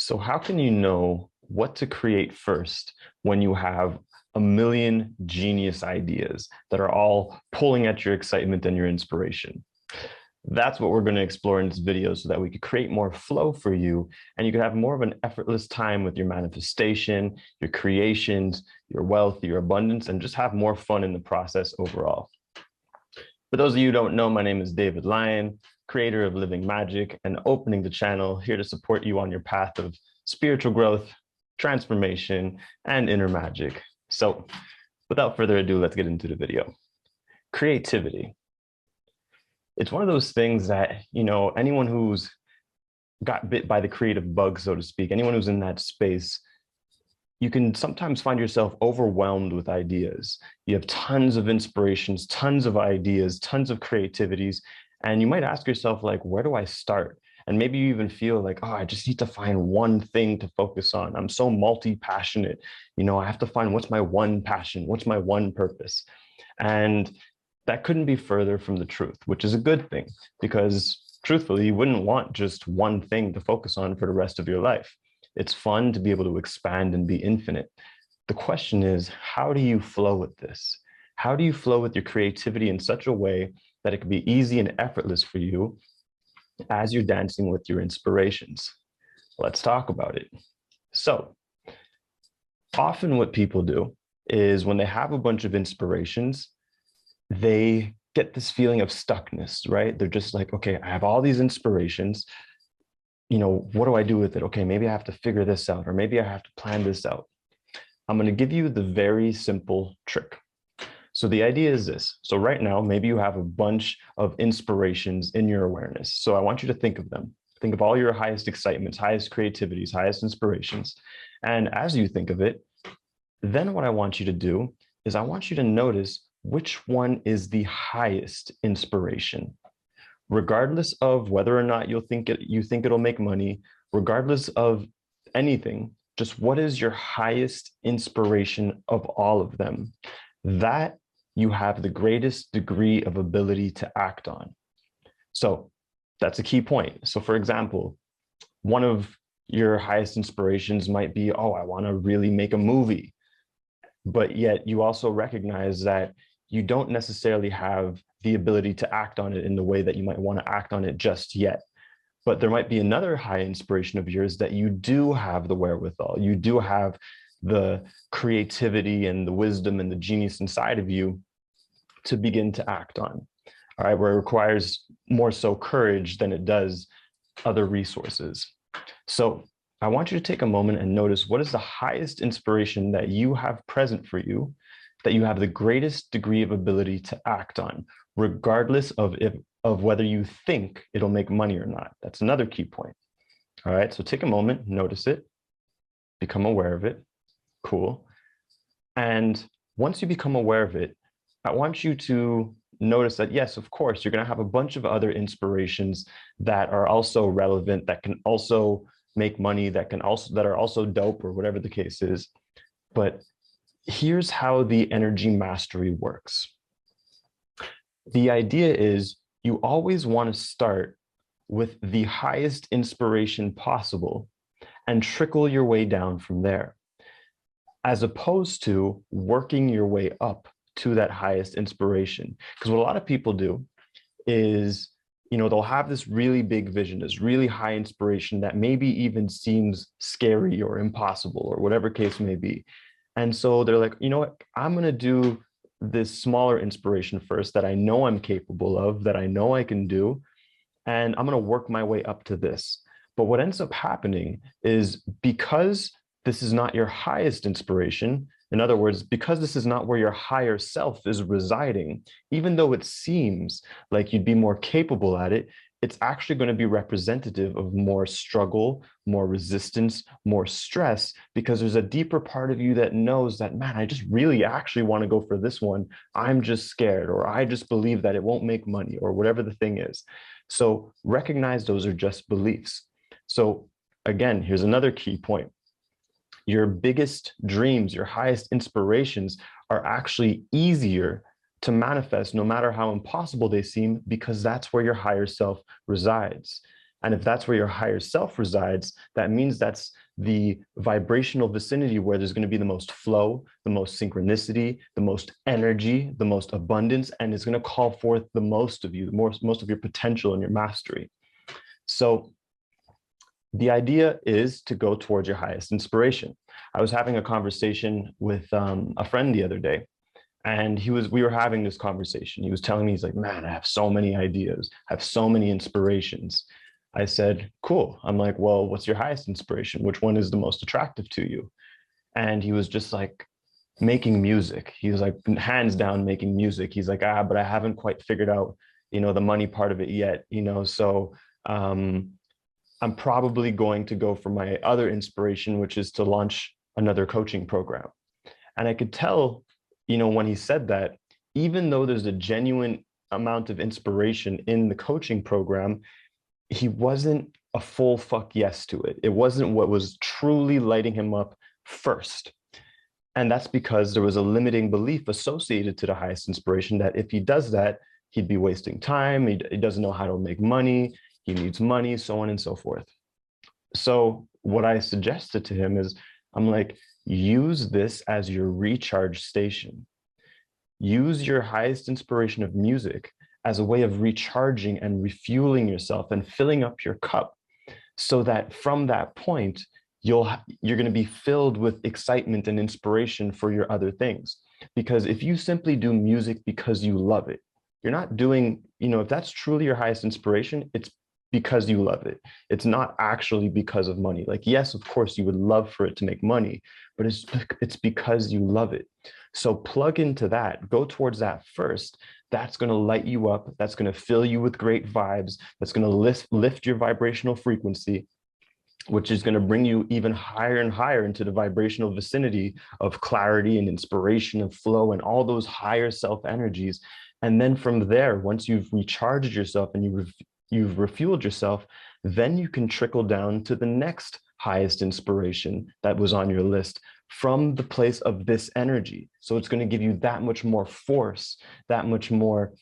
So how can you know what to create first when you have a million genius ideas that are all pulling at your excitement and your inspiration? That's what we're going to explore in this video so that we could create more flow for you and you can have more of an effortless time with your manifestation, your creations, your wealth, your abundance, and just have more fun in the process overall. For those of you who don't know, my name is David Lyon, creator of Living Magic, and opening the channel here to support you on your path of spiritual growth, transformation, and inner magic. So without further ado, let's get into the video. Creativity. It's one of those things that, anyone who's got bit by the creative bug, so to speak, anyone who's in that space, you can sometimes find yourself overwhelmed with ideas. You have tons of inspirations, tons of ideas, tons of creativities, and you might ask yourself, like, where do I start? And maybe you even feel like, oh, I just need to find one thing to focus on. I'm so multi-passionate. I have to find what's my one passion, what's my one purpose. And that couldn't be further from the truth, which is a good thing, because truthfully, you wouldn't want just one thing to focus on for the rest of your life. It's fun to be able to expand and be infinite. The question is, how do you flow with this? How do you flow with your creativity in such a way that it can be easy and effortless for you as you're dancing with your inspirations? Let's talk about it. So often what people do is when they have a bunch of inspirations, they get this feeling of stuckness, right? They're just like, okay, I have all these inspirations. What do I do with it? Okay, maybe I have to figure this out, or maybe I have to plan this out. I'm going to give you the very simple trick. So the idea is this. So right now, maybe you have a bunch of inspirations in your awareness. So I want you to think of them. Think of all your highest excitements, highest creativities, highest inspirations. And as you think of it, then what I want you to do is I want you to notice which one is the highest inspiration. Regardless of whether or not you think it'll make money, regardless of anything, just what is your highest inspiration of all of them? That you have the greatest degree of ability to act on. So that's a key point. So for example, one of your highest inspirations might be, oh, I want to really make a movie. But yet you also recognize that you don't necessarily have the ability to act on it in the way that you might want to act on it just yet. But there might be another high inspiration of yours that you do have the wherewithal, you do have the creativity and the wisdom and the genius inside of you to begin to act on. All right, where it requires more so courage than it does other resources. So I want you to take a moment and notice what is the highest inspiration that you have present for you, that you have the greatest degree of ability to act on, regardless of whether you think it'll make money or not. That's another key point. All right, so take a moment, notice it, become aware of it. Cool. And once you become aware of it, I want you to notice that, yes, of course, you're going to have a bunch of other inspirations that are also relevant, that can also make money, that are also dope, or whatever the case is. But here's how the energy mastery works. The idea is you always want to start with the highest inspiration possible and trickle your way down from there, as opposed to working your way up to that highest inspiration. Because what a lot of people do is, they'll have this really big vision, this really high inspiration that maybe even seems scary or impossible or whatever case may be. And so they're like, you know what, I'm going to do this smaller inspiration first that I know I'm capable of, that I know I can do, and I'm going to work my way up to this. But what ends up happening is, because this is not your highest inspiration, in other words, because this is not where your higher self is residing, even though it seems like you'd be more capable at it, it's actually going to be representative of more struggle, more resistance, more stress, because there's a deeper part of you that knows that, man, I just really actually want to go for this one. I'm just scared, or I just believe that it won't make money, or whatever the thing is. So recognize those are just beliefs. So again, here's another key point. Your biggest dreams, your highest inspirations are actually easier to manifest, no matter how impossible they seem, because that's where your higher self resides. And if that's where your higher self resides, that means that's the vibrational vicinity where there's going to be the most flow, the most synchronicity, the most energy, the most abundance, and it's going to call forth the most of you, most of your potential and your mastery. So the idea is to go towards your highest inspiration. I was having a conversation with a friend the other day, and we were having this conversation. He was telling me, he's like, man, I have so many ideas. I have so many inspirations. I said, cool. I'm like, well, what's your highest inspiration? Which one is the most attractive to you? And he was just like, making music. He was like, hands down, making music. He's like, but I haven't quite figured out, the money part of it yet, so I'm probably going to go for my other inspiration, which is to launch another coaching program. And I could tell, when he said that, even though there's a genuine amount of inspiration in the coaching program, he wasn't a full fuck yes to it. It wasn't what was truly lighting him up first. And that's because there was a limiting belief associated to the highest inspiration that if he does that, he'd be wasting time. He doesn't know how to make money. He needs money, so on and so forth. So what I suggested to him is, I'm like, use this as your recharge station. Use your highest inspiration of music as a way of recharging and refueling yourself and filling up your cup, so that from that point, you're going to be filled with excitement and inspiration for your other things. Because if you simply do music because you love it, you're not doing, if that's truly your highest inspiration, it's because you love it. It's not actually because of money. Like, yes, of course, you would love for it to make money, but it's because you love it. So plug into that, go towards that first. That's going to light you up. That's going to fill you with great vibes. That's going to lift your vibrational frequency, which is going to bring you even higher and higher into the vibrational vicinity of clarity and inspiration and flow and all those higher self energies. And then from there, once you've recharged yourself and you've refueled yourself, then you can trickle down to the next highest inspiration that was on your list from the place of this energy. So it's going to give you that much more force, that much more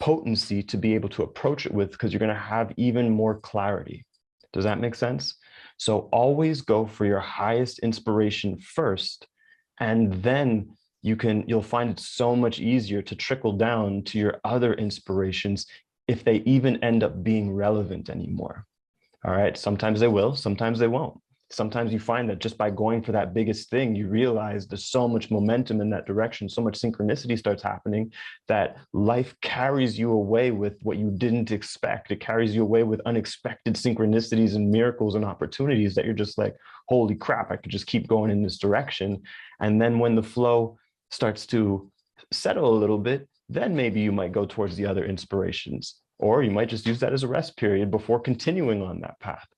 potency to be able to approach it with, because you're going to have even more clarity. Does that make sense? So always go for your highest inspiration first, and then you'll find it so much easier to trickle down to your other inspirations, if they even end up being relevant anymore. All right. Sometimes they will, sometimes they won't. Sometimes you find that just by going for that biggest thing, you realize there's so much momentum in that direction, so much synchronicity starts happening, that life carries you away with what you didn't expect. It carries you away with unexpected synchronicities and miracles and opportunities that you're just like, holy crap, I could just keep going in this direction. And then when the flow starts to settle a little bit, then maybe you might go towards the other inspirations, or you might just use that as a rest period before continuing on that path.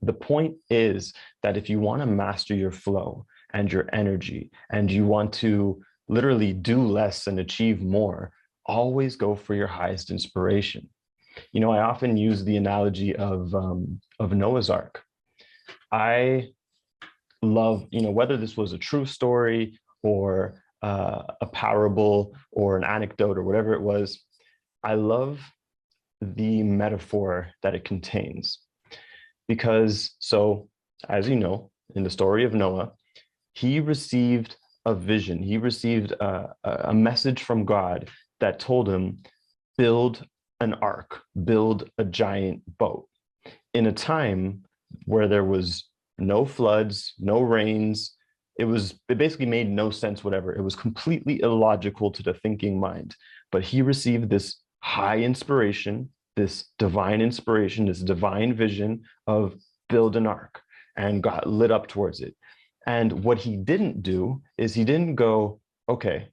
The point is that if you want to master your flow and your energy, and you want to literally do less and achieve more, always go for your highest inspiration. I often use the analogy of Noah's Ark. I love, whether this was a true story or a parable or an anecdote or whatever it was, I love the metaphor that it contains. Because, so as you know, in the story of Noah, he received a vision. He received a message from God that told him, build an ark, build a giant boat. In a time where there was no floods, no rains, it basically made no sense whatever. It was completely illogical to the thinking mind. But he received this high inspiration, this divine inspiration, this divine vision of build an ark, and got lit up towards it. And what he didn't do is he didn't go, okay,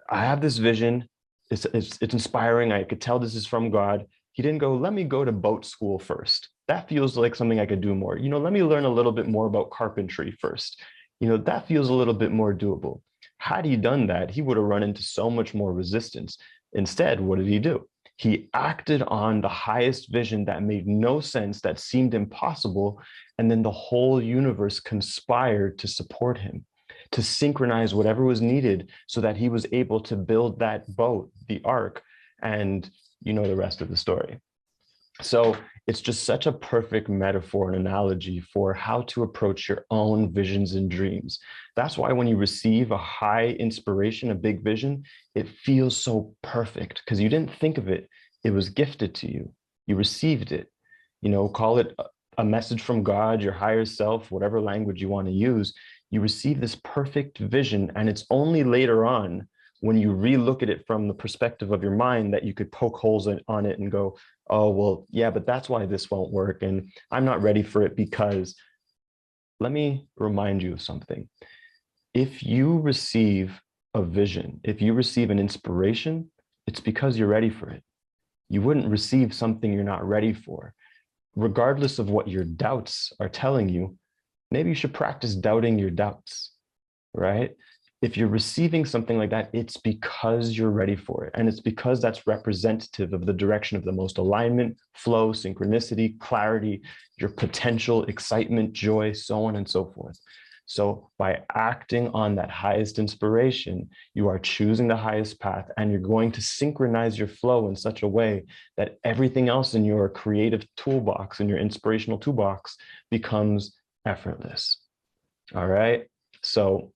I have this vision. It's inspiring. I could tell this is from God. He didn't go, let me go to boat school first. That feels like something I could do more. Let me learn a little bit more about carpentry first. That feels a little bit more doable. Had he done that, he would have run into so much more resistance. Instead, what did he do? He acted on the highest vision that made no sense, that seemed impossible, and then the whole universe conspired to support him, to synchronize whatever was needed so that he was able to build that boat, the ark, and the rest of the story. So it's just such a perfect metaphor and analogy for how to approach your own visions and dreams. That's why when you receive a high inspiration, a big vision, it feels so perfect because you didn't think of it. It was gifted to you. You received it. Call it a message from God, your higher self, whatever language you want to use. You receive this perfect vision, and it's only later on when you relook at it from the perspective of your mind that you could poke holes on it and go, oh, well, yeah, but that's why this won't work. And I'm not ready for it because, let me remind you of something. If you receive a vision, if you receive an inspiration, it's because you're ready for it. You wouldn't receive something you're not ready for. Regardless of what your doubts are telling you, maybe you should practice doubting your doubts, right? If you're receiving something like that, it's because you're ready for it. And it's because that's representative of the direction of the most alignment, flow, synchronicity, clarity, your potential, excitement, joy, so on and so forth. So by acting on that highest inspiration, you are choosing the highest path, and you're going to synchronize your flow in such a way that everything else in your creative toolbox, in your inspirational toolbox, becomes effortless. All right. So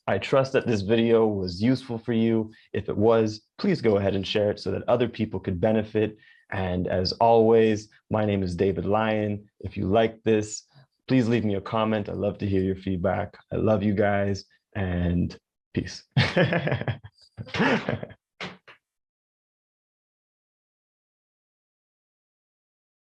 I trust that this video was useful for you. If it was, please go ahead and share it so that other people could benefit. And as always, my name is David Lyon. If you like this, please leave me a comment. I'd love to hear your feedback. I love you guys, and peace.